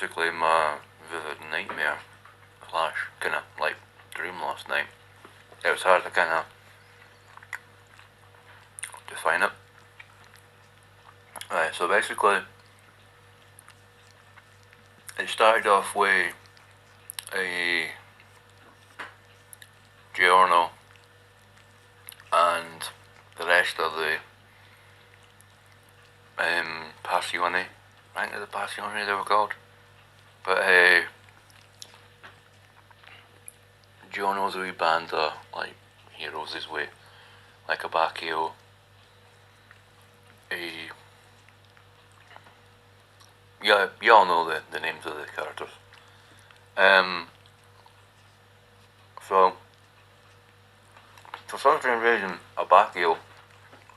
basically my vivid nightmare slash kind of like dream last night. It was hard to kind of define it. Right, so basically it started off with a Giorno and the rest of the Passione. I think the Passione they were called. But Giorno's a wee band of like heroes this way. Like a Bacchio, yeah, you all know the names of the characters. So for some strange reason, Abacchio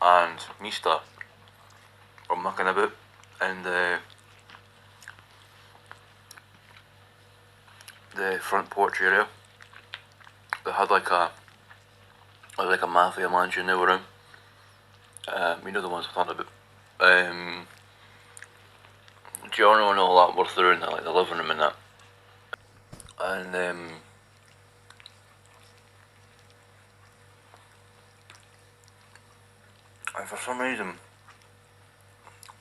and Mista were mucking about in the front porch area. They had like a mafia mansion they were in. You know the ones I'm talking about. Giorno and all that were through in like the living room and that. And for some reason,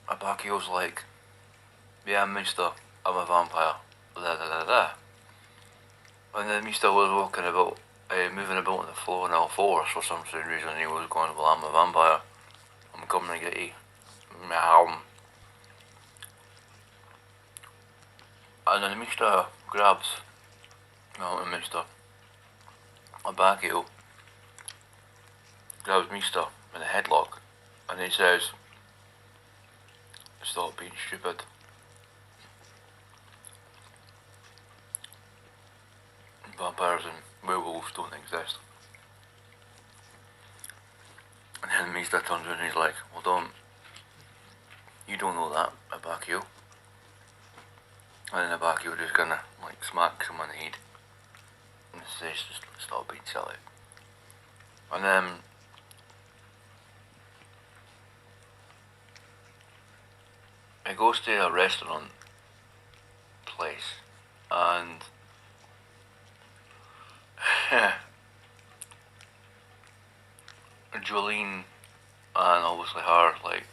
Abacchio's like, yeah, Mister, I'm a vampire, da da da da. And then Mister was walking about, moving about on the floor on all fours for some strange reason. He was going, well, I'm a vampire, I'm coming to get you. Meow. And then Mister grabs, Mister Abacchio grabs Mister in a headlock, and he says, stop being stupid. Vampires and werewolves don't exist. And then Mister turns around and he's like, well, you don't know that, Abacchio. And then Abacchio just kinda like smacks him on the head and says, just stop being silly. And then he goes to a restaurant place and Jolene and obviously her like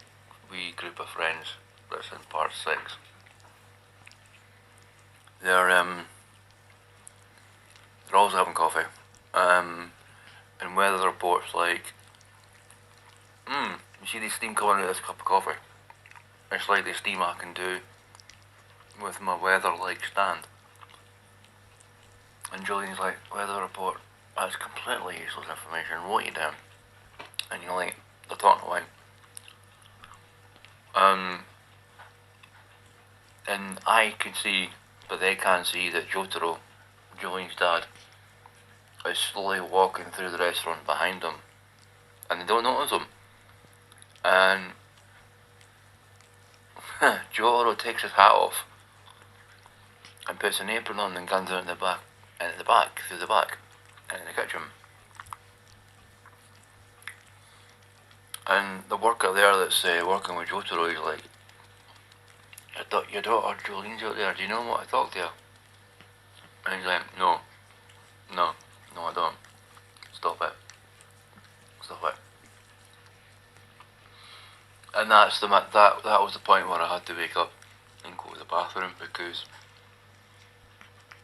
wee group of friends that's in part 6. They're always having coffee. And weather reports like, you see the steam coming out of this cup of coffee? It's like the steam I can do with my weather like stand. And Julian's like, weather report, that's completely useless information, what are you doing? And you're like, they're talking away. And I can see, but they can't see that Jotaro, Julian's dad, is slowly walking through the restaurant behind them. And they don't notice him. And Jotaro takes his hat off and puts an apron on and guns out in the back, through the back, in the kitchen. And the worker there that's working with Jotaro is like, your daughter Jolene's out there, do you know what I talked to her? And he's like, no, I don't. Stop it. And that was the point where I had to wake up and go to the bathroom, because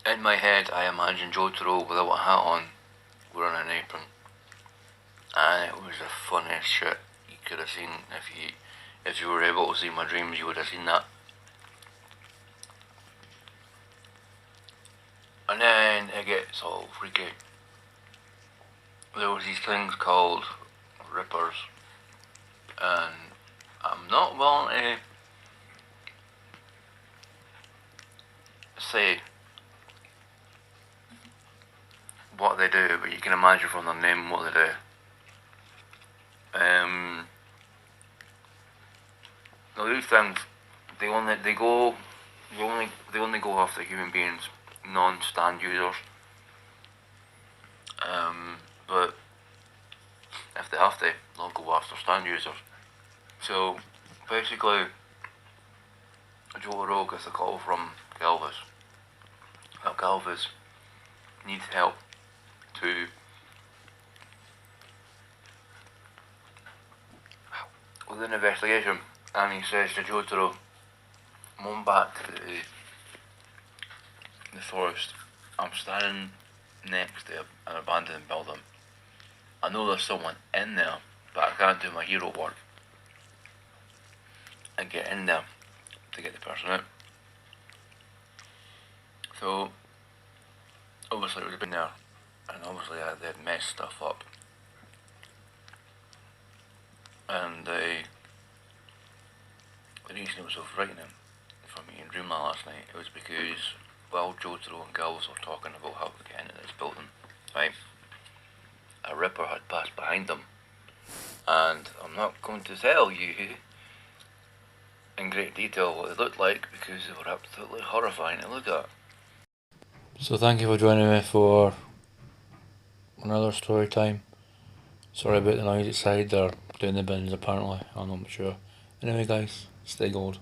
in my head I imagined Jotaro without a hat on, wearing an apron, and it was the funniest shit you could have seen. If you were able to see my dreams, you would have seen that. And then it gets all freaky. There was these things called rippers, and I'm not willing to say what they do, but you can imagine from their name what they do. Now these things, they only go after human beings, non-stand users. But if they have to, they'll go after stand users. So basically, Jotaro gets a call from Galvas. Well, Galvas needs help to with an investigation, and he says to Jotaro, "I'm on back to the forest. I'm standing next to an abandoned building. I know there's someone in there, but I can't do my hero work and get in there to get the person out." So obviously it would have been there, and obviously they'd messed stuff up. And the reason it was so frightening for me in Dreamland last night, it was because while Jotaro and Gills were talking about how to get into this building, right, a Ripper had passed behind them. And I'm not going to tell you in great detail what they looked like because they were absolutely horrifying to look at. So thank you for joining me for another story time. Sorry about the noise outside, they're doing the bins apparently, I'm not sure. Anyway guys, stay gold.